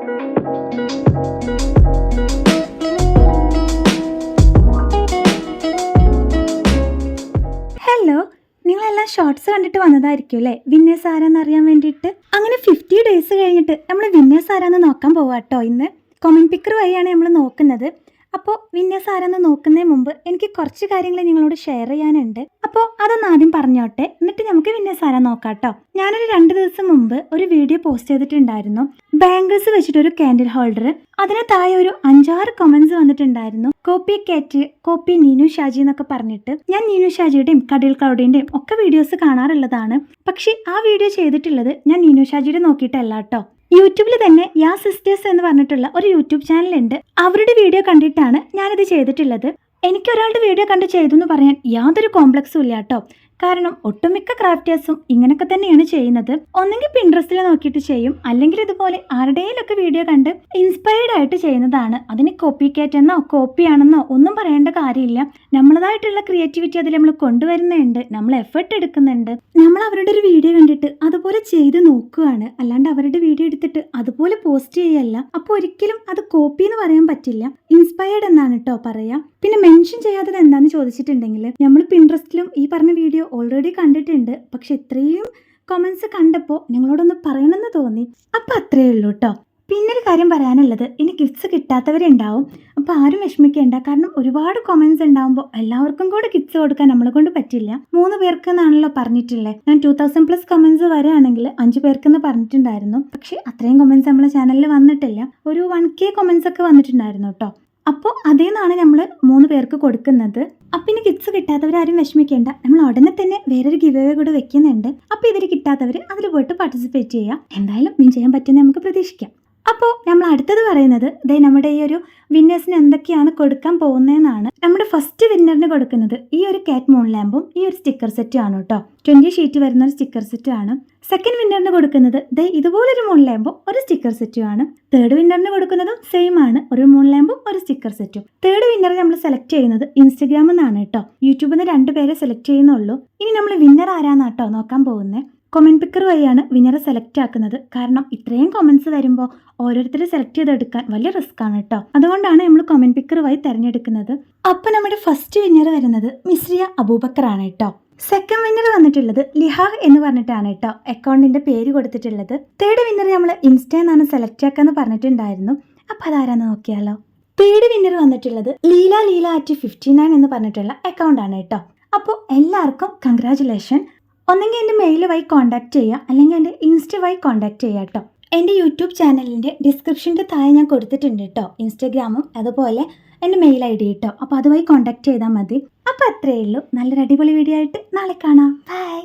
Hello, നിങ്ങളെല്ലാം shorts കണ്ടിട്ട് വന്നതായിരിക്കും അല്ലേ വിന്നേഴ്സ് ആരാന്ന് അറിയാൻ വേണ്ടിയിട്ട്. അങ്ങനെ 50 ഡേയ്സ് കഴിഞ്ഞിട്ട് നമ്മൾ വിന്നേഴ്സ് ആരാന്ന് നോക്കാൻ പോവാട്ടോ. ഇന്ന് കൊമൻറ്റ് പിക്കർ വഴിയാണ് നമ്മൾ നോക്കുന്നത്. അപ്പോൾ വിന്നേഴ്സ് ആരാന്ന് നോക്കുന്നതിന് മുമ്പ് എനിക്ക് കുറച്ച് കാര്യങ്ങൾ നിങ്ങളോട് ഷെയർ ചെയ്യാനുണ്ട്. അപ്പോൾ അതൊന്ന് ആദ്യം പറഞ്ഞോട്ടെ, എന്നിട്ട് നമുക്ക് വിന്നേഴ്സ് ആരാന്ന് നോക്കാം കേട്ടോ. ഞാനൊരു 2 ദിവസം മുമ്പ് ഒരു വീഡിയോ പോസ്റ്റ് ചെയ്തിട്ടുണ്ടായിരുന്നു. ബാംഗിൾസ് വെച്ചിട്ടൊരു കാൻഡിൽ ഹോൾഡർ. അതിന് താഴെ ഒരു 5-6 കമന്റ്സ് വന്നിട്ടുണ്ടായിരുന്നു. കോപ്പി കാറ്റ്, കോപ്പി നീനു ഷാജി എന്നൊക്കെ പറഞ്ഞിട്ട്. ഞാൻ നീനു ഷാജിയുടെയും കടിൽ ക്ലൗഡിന്റെയും ഒക്കെ വീഡിയോസ് കാണാറുള്ളതാണ്. പക്ഷേ ആ വീഡിയോ ചെയ്തിട്ടുള്ളത് ഞാൻ നീനു ഷാജിയുടെ നോക്കിയിട്ടല്ല കേട്ടോ. യൂട്യൂബിൽ തന്നെ യാ സിസ്റ്റേഴ്സ് എന്ന് പറഞ്ഞിട്ടുള്ള ഒരു യൂട്യൂബ് ചാനലുണ്ട്. അവരുടെ വീഡിയോ കണ്ടിട്ടാണ് ഞാനിത് ചെയ്തിട്ടുള്ളത്. എനിക്കൊരാളുടെ വീഡിയോ കണ്ട് ചെയ്തു എന്ന് പറയാൻ യാതൊരു കോംപ്ലക്സും ഇല്ല കേട്ടോ. കാരണം ഒട്ടുമിക്ക ക്രാഫ്റ്റേഴ്സും ഇങ്ങനെയൊക്കെ തന്നെയാണ് ചെയ്യുന്നത്. ഒന്നെങ്കിൽ പിൻട്രസ്റ്റിൽ നോക്കിയിട്ട് ചെയ്യും, അല്ലെങ്കിൽ ഇതുപോലെ ആരുടെയിലൊക്കെ വീഡിയോ കണ്ട് ഇൻസ്പയർഡ് ആയിട്ട് ചെയ്യുന്നതാണ്. അതിന് കോപ്പി കാറ്റ് എന്നോ കോപ്പിയാണെന്നോ ഒന്നും പറയേണ്ട കാര്യമില്ല. നമ്മളതായിട്ടുള്ള ക്രിയേറ്റിവിറ്റി അതിൽ നമ്മൾ കൊണ്ടുവരുന്നുണ്ട്, നമ്മൾ എഫേർട്ട് എടുക്കുന്നുണ്ട്. നമ്മൾ അവരുടെ ഒരു വീഡിയോ കണ്ടിട്ട് അതുപോലെ ചെയ്ത് നോക്കുകയാണ്, അല്ലാണ്ട് അവരുടെ വീഡിയോ എടുത്തിട്ട് അതുപോലെ പോസ്റ്റ് ചെയ്യല്ല. അപ്പോൾ ഒരിക്കലും അത് കോപ്പി എന്ന് പറയാൻ പറ്റില്ല, ഇൻസ്പയർഡ് എന്നാണ് കേട്ടോ പറയാ. പിന്നെ മെൻഷൻ ചെയ്യാത്തത് എന്താണെന്ന് ചോദിച്ചിട്ടുണ്ടെങ്കിൽ, നമ്മൾ പിൻട്രസ്റ്റിലും ഈ പറഞ്ഞ വീഡിയോ ഓൾറെഡി കണ്ടിട്ടുണ്ട്. പക്ഷെ ഇത്രയും കമൻസ് കണ്ടപ്പോൾ നിങ്ങളോടൊന്ന് പറയണമെന്ന് തോന്നി. അപ്പം അത്രയേ ഉള്ളൂ കേട്ടോ. പിന്നൊരു കാര്യം പറയാനുള്ളത്, ഇനി ഗിഫ്റ്റ്സ് കിട്ടാത്തവരുണ്ടാവും. അപ്പോൾ ആരും വിഷമിക്കേണ്ട. കാരണം ഒരുപാട് കമൻസ് ഉണ്ടാകുമ്പോൾ എല്ലാവർക്കും കൂടെ ഗിഫ്റ്റ്സ് കൊടുക്കാൻ നമ്മളെ കൊണ്ട് പറ്റില്ല. 3 പേർക്ക് എന്നാണല്ലോ പറഞ്ഞിട്ടുള്ളത്. ഞാൻ 2000+ കമൻസ് വരികയാണെങ്കിൽ 5 പേർക്കെന്ന് പറഞ്ഞിട്ടുണ്ടായിരുന്നു. പക്ഷേ അത്രയും കമൻസ് നമ്മളെ ചാനലിൽ വന്നിട്ടില്ല. ഒരു 1K കമൻസ് ഒക്കെ വന്നിട്ടുണ്ടായിരുന്നു കേട്ടോ. അപ്പോൾ അതേ നിന്നാണ് നമ്മൾ 3 പേർക്ക് കൊടുക്കുന്നത്. അപ്പം ഇനി ഗിഫ്റ്റ്സ് കിട്ടാത്തവരാരും വിഷമിക്കേണ്ട. നമ്മൾ ഉടനെ തന്നെ വേറൊരു ഗിവ് അവേ കൂടെ വെക്കുന്നുണ്ട്. അപ്പോൾ ഇതിൽ കിട്ടാത്തവർ അതിൽ പോയിട്ട് പാർട്ടിസിപ്പേറ്റ് ചെയ്യുക. എന്തായാലും വിൻ ചെയ്യാൻ പറ്റുമെന്ന് നമുക്ക് പ്രതീക്ഷിക്കാം. അപ്പോൾ നമ്മൾ അടുത്തത് പറയുന്നത് നമ്മുടെ ഈ ഒരു വിന്നേഴ്സിന് എന്തൊക്കെയാണ് കൊടുക്കാൻ പോകുന്നതെന്നാണ്. നമ്മുടെ ഫസ്റ്റ് വിന്നറിന് കൊടുക്കുന്നത് ഈ ഒരു കാറ്റ് മൂൺ ലാമ്പും ഈ ഒരു സ്റ്റിക്കർ സെറ്റും ആണ് കേട്ടോ. 20 ഷീറ്റ് വരുന്ന ഒരു സ്റ്റിക്കർ സെറ്റ് ആണ്. സെക്കൻഡ് വിന്നറിന് കൊടുക്കുന്നത് ഇതുപോലൊരു മൂൺ ലാമ്പും ഒരു സ്റ്റിക്കർ സെറ്റും ആണ്. തേർഡ് വിന്നറിന് കൊടുക്കുന്നതും സെയിം ആണ്, ഒരു മൂൺ ലാമ്പും ഒരു സ്റ്റിക്കർ സെറ്റും. തേർഡ് വിന്നർ നമ്മൾ സെലക്ട് ചെയ്യുന്നത് ഇൻസ്റ്റഗ്രാമിൽ നിന്നാണ് കേട്ടോ. യൂട്യൂബിൽ നിന്ന് 2 പേരെ സെലക്ട് ചെയ്യുന്നുള്ളൂ. ഇനി നമ്മൾ വിന്നർ ആരാന്നാട്ടോ നോക്കാൻ പോകുന്നത്. കൊമൻറ്റ് പിക്കർ വഴിയാണ് വിന്നറെ സെലക്ട് ആക്കുന്നത്. കാരണം ഇത്രയും കമൻസ് വരുമ്പോൾ ഓരോരുത്തരെ സെലക്ട് ചെയ്തെടുക്കാൻ വലിയ റിസ്ക് ആണ് കേട്ടോ. അതുകൊണ്ടാണ് നമ്മൾ കൊമൻറ്റ് പിക്കർ വഴി തിരഞ്ഞെടുക്കുന്നത്. അപ്പോൾ നമ്മുടെ ഫസ്റ്റ് വിന്നർ വരുന്നത് മിസ്രിയ അബൂബക്കർ ആണ് കേട്ടോ. സെക്കൻഡ് വിന്നർ വന്നിട്ടുള്ളത് ലിഹ എന്ന് പറഞ്ഞിട്ടാണ് കേട്ടോ അക്കൗണ്ടിന്റെ പേര് കൊടുത്തിട്ടുള്ളത്. തേർഡ് വിന്നർ നമ്മൾ ഇൻസ്റ്റയിൽ നിന്നാണ് സെലക്ട് ആക്കാന്ന് പറഞ്ഞിട്ടുണ്ടായിരുന്നു. അപ്പോൾ അതാരാന്ന് നോക്കിയാലോ. തേർഡ് വിന്നർ വന്നിട്ടുള്ളത് ലീല@59 എന്ന് പറഞ്ഞിട്ടുള്ള അക്കൗണ്ട് ആണ് കേട്ടോ. അപ്പോൾ എല്ലാവർക്കും കൺഗ്രാജുലേഷൻ. ഒന്നെങ്കിൽ എൻ്റെ മെയിൽ വഴി കോൺടാക്ട് ചെയ്യുക, അല്ലെങ്കിൽ എൻ്റെ ഇൻസ്റ്റ വഴി കോൺടാക്ട് ചെയ്യുക കേട്ടോ. എൻ്റെ യൂട്യൂബ് ചാനലിൻ്റെ ഡിസ്ക്രിപ്ഷൻ്റെ താഴെ ഞാൻ കൊടുത്തിട്ടുണ്ട് കേട്ടോ, ഇൻസ്റ്റഗ്രാമും അതുപോലെ എൻ്റെ മെയിൽ ID കേട്ടോ. അപ്പോൾ അതുവഴി കോൺടാക്ട് ചെയ്താൽ മതി. അപ്പോൾ അത്രയേ ഉള്ളൂ. നല്ലൊരു അടിപൊളി വീഡിയോ ആയിട്ട് നാളെ കാണാം. ബൈ.